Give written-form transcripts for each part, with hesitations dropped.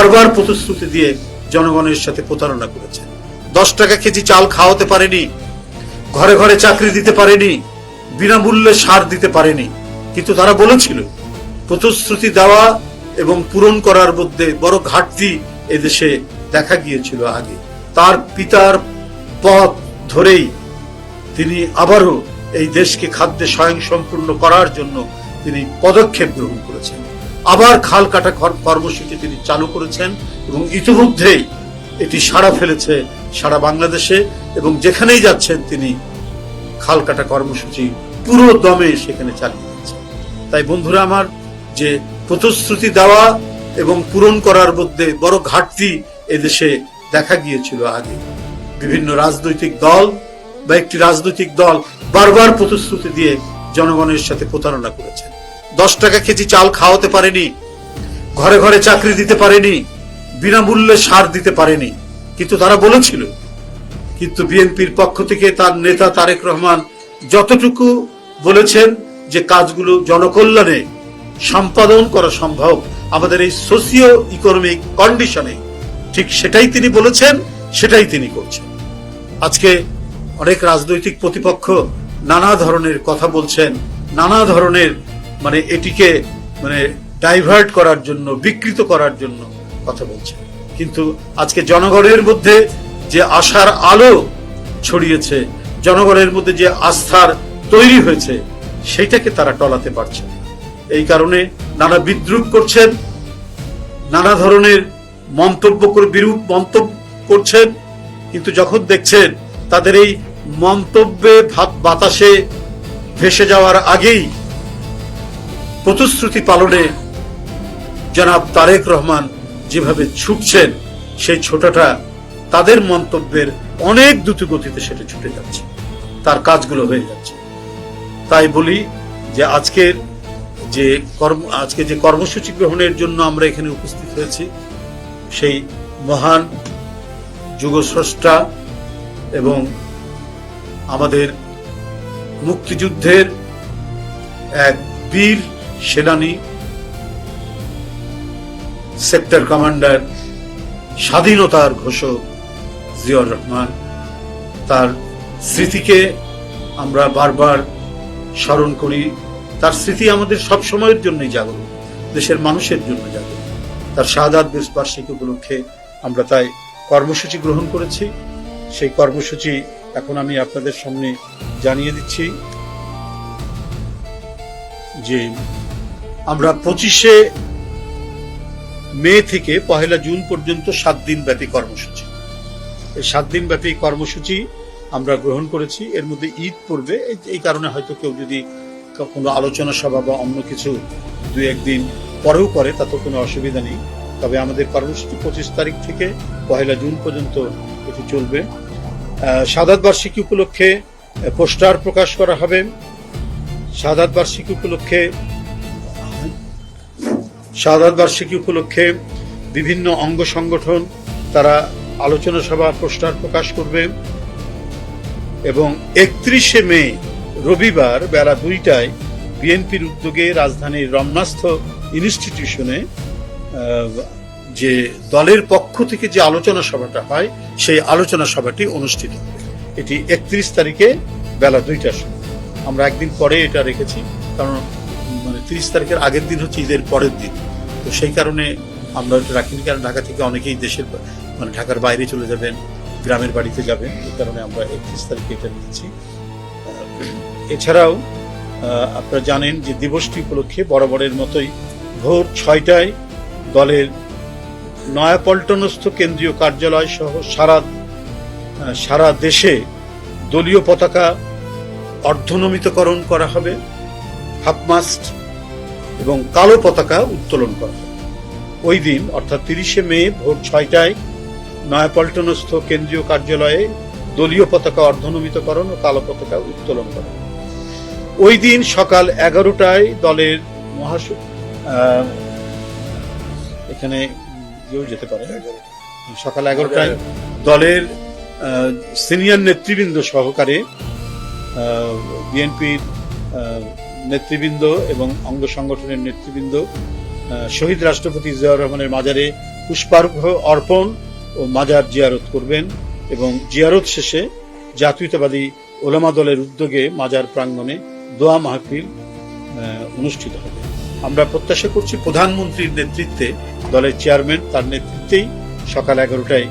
বারবার প্রতিশ্রুতি দিয়ে জনগণের সাথে প্রতারণা করেছেন। 10 টাকা কেজি চাল খাওয়াতে পারেনি, ঘরে ঘরে চাকরি দিতে পারেনি, বিনামূল্যে সার দিতে পারেনি। কিন্তু তারা বলেছিল প্রতিশ্রুতি দেওয়া এবং পূরণ করার মধ্যে বড় ঘাটতি এদেশে দেখা গিয়েছিল আগে। তার পিতার পথ ধরেই তিনি আবারও এই দেশকে খাদ্যে স্বয়ংসম্পূর্ণ করার জন্য তিনি পদক্ষেপ গ্রহণ করেছেন। আবার খাল কাটা কর্মসূচি তিনি চালু করেছেন এবং ইতিমধ্যেই এটি সাড়া ফেলেছে সারা বাংলাদেশে, এবং যেখানেই যাচ্ছেন তিনি খাল কাটা কর্মসূচি পুরো দমে সেখানে চালিয়ে যাচ্ছেন। তাই বন্ধুরা আমার, যে প্রতিশ্রুতি দেওয়া এবং পূরণ করার মধ্যে বড় ঘাটতি এদেশে দেখা গিয়েছিল আগে। বিভিন্ন রাজনৈতিক দল বা একটি রাজনৈতিক দল বারবার প্রতিশ্রুতি দিয়ে জনগণের সাথে প্রতারণা করেছেন। 10 টাকা কেজি চাল খাওয়াতে পারেনি, ঘরে ঘরে চাকরি দিতে পারেনি, বিনামূল্যে সার দিতে পারেনি। কিন্তু তারা বলেছিল, কিন্তু বিএনপির পক্ষ থেকে তার নেতা তারেক রহমান যতটুকু বলেছেন যে কাজগুলো জনকল্যাণে সম্পাদন করা সম্ভব আমাদের এই সোশিও ইকোনমিক কন্ডিশনে, ঠিক সেটাই তিনি বলেছেন, সেটাই তিনি করছেন। আজকে অনেক রাজনৈতিক প্রতিপক্ষ নানা ধরনের কথা বলছেন, নানা ধরনের এটিকে ডাইভার্ট করার জন্য, বিকৃত করার জন্য কথা বলছেন। কিন্তু আজকে জনগণের মধ্যে যে আশার আলো ছড়িয়েছে, জনগণের মধ্যে যে আস্থার তৈরি হয়েছে, সেইটাকে তারা টলাতে পারছে না। এই কারণে নানা বিদ্রুপ করছেন, নানা ধরনের মন্তব্য করে বিরূপ মন্তব্য করছেন। কিন্তু যখন দেখছেন তাদের এই মন্তব্যে বাতাসে ভেসে যাওয়ার আগেই প্রতিশ্রুতি পালনে জনাব তারেক রহমান যেভাবে ছুটছেন, সেই ছোটাটা তাদের মন্তব্যের অনেক দ্রুত গতিতে সেটা ছুটে যাচ্ছে, তার কাজগুলো হয়ে যাচ্ছে। তাই বলি যে আজকে যে কর্মসূচি গ্রহণের জন্য আমরা এখানে উপস্থিত হয়েছি, সেই মহান যুগস্রষ্টা এবং আমাদের মুক্তিযুদ্ধের এক বীর সেনানী, সেক্টর কমান্ডার, স্বাধীনতার ঘোষক জিয়াউর রহমান, তার স্মৃতিকে আমরা বারবার স্মরণ করি। তার স্মৃতি আমাদের সব সময়ের জন্যই জাগরুক, দেশের মানুষের জন্য জাগরুক। তার শাহাদাত বার্ষিকী উপলক্ষে আমরা তাই কর্মসূচি গ্রহণ করেছি। সেই কর্মসূচি এখন আমি আপনাদের সামনে জানিয়ে দিচ্ছি যে আমরা 25শে মে থেকে 1 জুন পর্যন্ত 7 দিন ব্যাপী কর্মসূচি, এই 7 দিন ব্যাপী কর্মসূচি আমরা গ্রহণ করেছি। এর মধ্যে ঈদ পড়বে, এই কারণে হয়তো কেউ যদি কোনো আলোচনা সভা বা অন্য কিছু 2-1 দিন পরেও করে তাতে কোনো অসুবিধা নেই। তবে আমাদের কর্মসূচি 25 তারিখ থেকে 1 জুন পর্যন্ত এটি চলবে। শাহাদাত বার্ষিকী উপলক্ষে পোস্টার প্রকাশ করা হবে। শাহাদাত বার্ষিকী উপলক্ষে বিভিন্ন অঙ্গ সংগঠন তারা আলোচনা সভা, পোস্টার প্রকাশ করবে। এবং 31শে মে রবিবার বেলা 2টায় বিএনপির উদ্যোগে রাজধানীর রমনাস্থ ইনস্টিটিউশনে যে দলের পক্ষ থেকে যে আলোচনা সভাটা হয়, সেই আলোচনা সভাটি অনুষ্ঠিত হবে। এটি 31 তারিখে বেলা 2টার সময়। আমরা একদিন পরে এটা রেখেছি, কারণ 30 তারিখের আগের দিন হচ্ছে ঈদের পরের দিন, তো সেই কারণে আমরা এটা রাখিনি। কারণ ঢাকা থেকে অনেকেই দেশের ঢাকার বাইরে চলে যাবেন, গ্রামের বাড়িতে যাবেন, এই কারণে আমরা 31 তারিখে এটা নিয়েছি। এছাড়াও আপনারা জানেন যে দিবসটি উপলক্ষে বরাবরের মতোই ভোর 6টায় দলের নয়াপল্টনস্থ কেন্দ্রীয় কার্যালয় সহ সারা দেশে দলীয় পতাকা অর্ধনমিতকরণ করা হবে, হাফমাস্ট এবং কালো পতাকা উত্তোলন করা হবে। ওই দিন অর্থাৎ 30শে মে ভোর 6টায় নয়াপল্টনস্থ কেন্দ্রীয় কার্যালয়ে দলীয় পতাকা অর্ধনমিতকরণ ও কালো পতাকা উত্তোলন করা হবে। ওই দিন সকাল 11টায় দলের এখানে কেউ যেতে পারে, সকাল 11টায় দলের সিনিয়র নেতৃবৃন্দ সহকারে বিএনপির নেতৃবৃন্দ এবং অঙ্গ সংগঠনের নেতৃবৃন্দ শহীদ রাষ্ট্রপতি জিয়াউর রহমানের মাজারে পুষ্পার্ঘ্য অর্পণ ও মাজার জিয়ারত করবেন এবং জিয়ারত শেষে জাতীয়তাবাদী ওলামা দলের উদ্যোগে মাজার প্রাঙ্গণে দোয়া মাহফিল অনুষ্ঠিত হবে। আমরা প্রত্যাশা করছি প্রধানমন্ত্রীর নেতৃত্বে, দলের চেয়ারম্যান তার নেতৃত্বেই সকাল 11টায়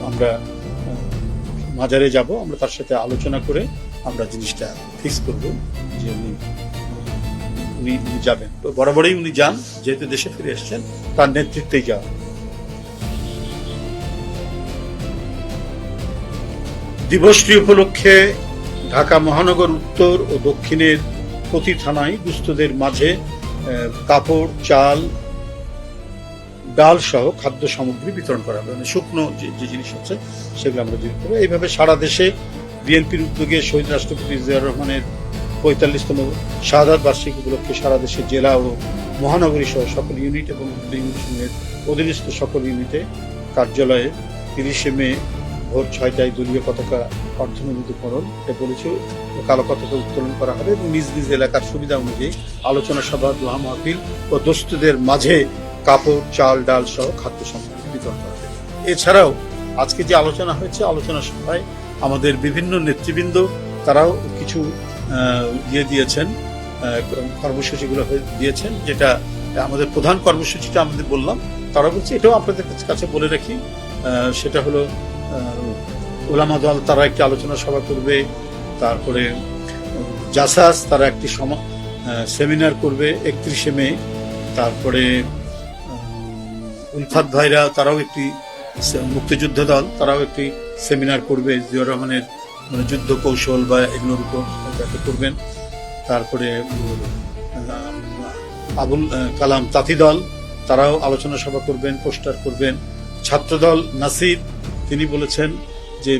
আমরা মাজারে যাব। আমরা তার সাথে আলোচনা করে আমরা জিনিসটা ফিক্স করব যে উনি যাবেন। তো বরাবরই উনি যান, যেহেতু দেশে ফিরে এসেছেন, তার নেতৃত্বেই যাওয়া। দিবসটি উপলক্ষে ঢাকা মহানগর উত্তর ও দক্ষিণের প্রতি থানায় দুস্থদের মাঝে কাপড়, চাল, ডাল সহ খাদ্য সামগ্রী বিতরণ করা হবে। মানে শুকনো যে জিনিস আছে সেগুলো আমরা বিতরণ করবো। এইভাবে সারা দেশে বিএনপির উদ্যোগে শহীদ রাষ্ট্রপতি জিয়াউর রহমানের 45তম শাহাদাত বার্ষিকী উপলক্ষে সারা দেশে জেলা ও মহানগরী সহ সকল ইউনিট এবং ইউনিটের অধীনস্থ সকল ইউনিটে কার্যালয়ে 30শে মে ভোর 6টায় দলীয় পতাকা অর্ধনমিতকরণ বলেছে, কালো পতাকা উত্তোলন করা হবে এবং নিজ নিজ এলাকার সুবিধা অনুযায়ী আলোচনা সভা, দোয়া মাহফিল ও দস্তুদের মাঝে কাপড়, চাল, ডাল সহ খাদ্য সামগ্রী বিতরণ করা হবে। এছাড়াও আজকে যে আলোচনা হয়েছে, আলোচনা সভায় আমাদের বিভিন্ন নেতৃবৃন্দ তারাও কিছু দিয়েছেন, কর্মসূচিগুলো দিয়েছেন। যেটা আমাদের প্রধান কর্মসূচিটা আমাদের বললাম, তারা বলছে এটাও আপনাদের কাছে বলে রাখি, সেটা হলো ওলামা দল তারা একটি আলোচনা সভা করবে, তারপরে জাসাস তারা একটি সেমিনার করবে 31শে মে, তারপরে উলফাত ভাইরা তারাও একটি, মুক্তিযুদ্ধ দল তারাও একটি সেমিনার করবে জিয়াউর রহমানের মানে যুদ্ধ কৌশল বা এগুলোর উপর করবেন। তারপরে আবুল কালাম তাঁতি দল তারাও আলোচনা সভা করবেন, পোস্টার করবেন। ছাত্রদল নাসির তিনি বলেছেন যে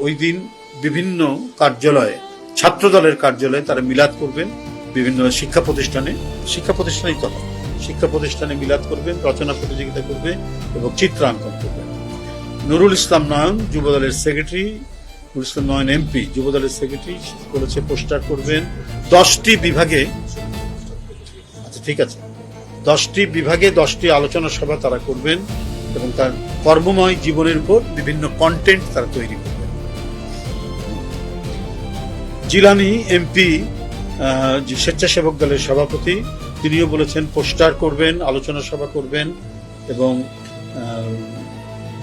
ওই দিন বিভিন্ন কার্যালয়ে, ছাত্র দলের কার্যালয়ে তারা মিলাদ করবেন, বিভিন্ন শিক্ষা প্রতিষ্ঠানে মিলাদ করবেন, রচনা প্রতিযোগিতা করবে এবং চিত্রাঙ্কন করবেন। নুরুল ইসলাম নয়ন যুবদলের সেক্রেটারি, নুরুল ইসলাম নয়ন এমপি যুবদলের সেক্রেটারি বলেছে পোস্টার করবেন 10টি বিভাগে। আচ্ছা ঠিক আছে, 10টি বিভাগে 10টি আলোচনা সভা তারা করবেন এবং তার কর্মময় জীবনের উপর বিভিন্ন কন্টেন্ট তারা তৈরি করবেন। জিলানি এমপি স্বেচ্ছাসেবক দলের সভাপতি, তিনিও বলেছেন পোস্টার করবেন, আলোচনা সভা করবেন এবং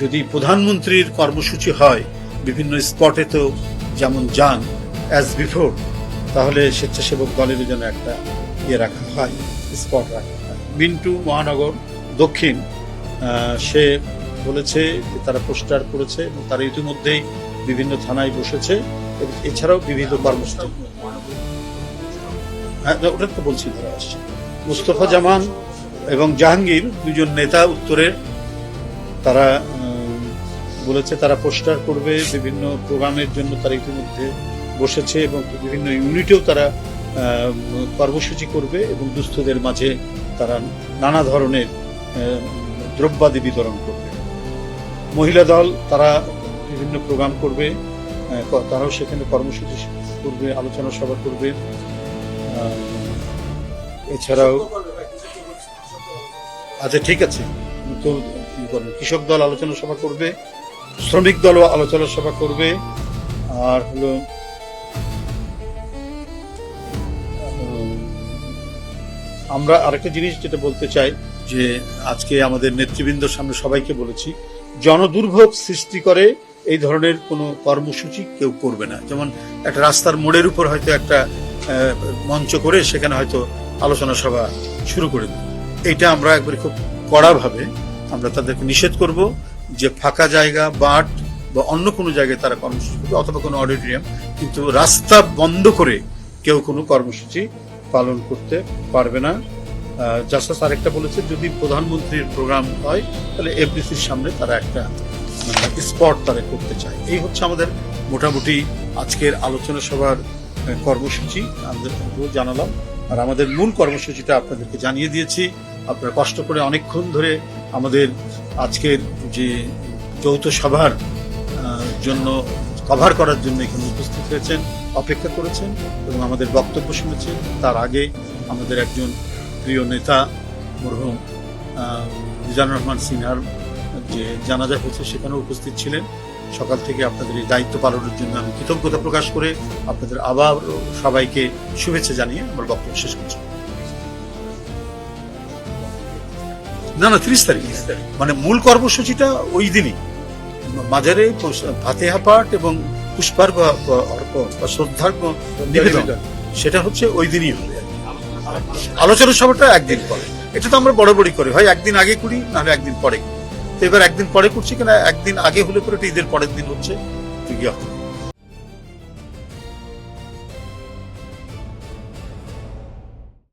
যদি প্রধানমন্ত্রীর কর্মসূচি হয় বিভিন্ন স্পটে তো যেমন যান অ্যাজ বিফোর, তাহলে স্বেচ্ছাসেবক দলের জন্য একটা রাখা হয়, স্পট রাখা হয়। মিন্টু মহানগর দক্ষিণ সে বলেছে যে তারা পোস্টার করেছে এবং তারা ইতিমধ্যেই বিভিন্ন থানায় বসেছে। এছাড়াও বিভিন্ন কর্মসূচি, হ্যাঁ ওটা তো বলছি তারা আসছে। মুস্তফা জামান এবং জাহাঙ্গীর দুজন নেতা উত্তরের, তারা বলেছে তারা পোস্টার করবে, বিভিন্ন প্রোগ্রামের জন্য তারা ইতিমধ্যে বসেছে এবং বিভিন্ন ইউনিটেও তারা কর্মসূচি করবে এবং দুস্থদের মাঝে তারা নানা ধরনের দ্রব্যাদি বিতরণ করবে। মহিলা দল তারা বিভিন্ন প্রোগ্রাম করবে, তারাও সেখানে কর্মসূচি করবে, আলোচনা সভা করবে। এছাড়াও আচ্ছা ঠিক আছে, তো কৃষক দল আলোচনা সভা করবে, শ্রমিক দলও আলোচনা সভা করবে। আর হলো আমরা আরেকটা জিনিস যেটা বলতে চাই যে আজকে আমাদের নেতৃবৃন্দর সামনে সবাইকে বলেছি, জনদুর্ভোগ সৃষ্টি করে এই ধরনের কোনো কর্মসূচি কেউ করবে না। যেমন একটা রাস্তার মোড়ের উপর হয়তো একটা মঞ্চ করে সেখানে হয়তো আলোচনা সভা শুরু করে দেবে, এইটা আমরা একবারে খুব কড়াভাবে আমরা তাদেরকে নিষেধ করব যে ফাঁকা জায়গা, বাট বা অন্য কোনো জায়গায় তারা কর্মসূচি করবে অথবা কোনো অডিটোরিয়াম, কিন্তু রাস্তা বন্ধ করে কেউ কোনো কর্মসূচি পালন করতে পারবে না। জাস্টাস আরেকটা বলেছে যদি প্রধানমন্ত্রীর প্রোগ্রাম হয় তাহলে এফডিসির সামনে তারা একটা স্পট তারা করতে চায়। এই হচ্ছে আমাদের মোটামুটি আজকের আলোচনা সভার কর্মসূচি আমাদের জানালাম। আর আমাদের মূল কর্মসূচিটা আপনাদেরকে জানিয়ে দিয়েছি। আপনারা কষ্ট করে অনেকক্ষণ ধরে আমাদের আজকের যে যৌথ সভার জন্য কভার করার জন্য এখানে উপস্থিত হয়েছেন, অপেক্ষা করেছেন এবং আমাদের বক্তব্য শুনেছেন। তার আগে আমাদের একজন প্রিয় নেতা মরহুম মিজানুর রহমান সিনহার যে জানাজা হয়েছে সেখানে উপস্থিত ছিলেন। সকাল থেকে আপনাদের এই দায়িত্ব পালনের জন্য আমি কৃতজ্ঞতা প্রকাশ করে আপনাদের আবার সবাইকে শুভেচ্ছা জানিয়ে আমার বক্তব্য শেষ করছি। না 30 তারিখ, মানে মূল কর্মসূচিটা ওই দিনই মাজারে ফাতিহা পাঠ এবং পুষ্পার্ঘ বা শ্রদ্ধার নিবেদন, সেটা হচ্ছে ওই দিনই হবে। আলোচনা সভাটা একদিন পরে, এটা তো আমরা বরাবরই করি, হয় একদিন আগে করি নাহলে একদিন পরে করি। তো এবার একদিন পরে করছি, কেন একদিন আগে হলে পরে ঈদের পরের দিন হচ্ছে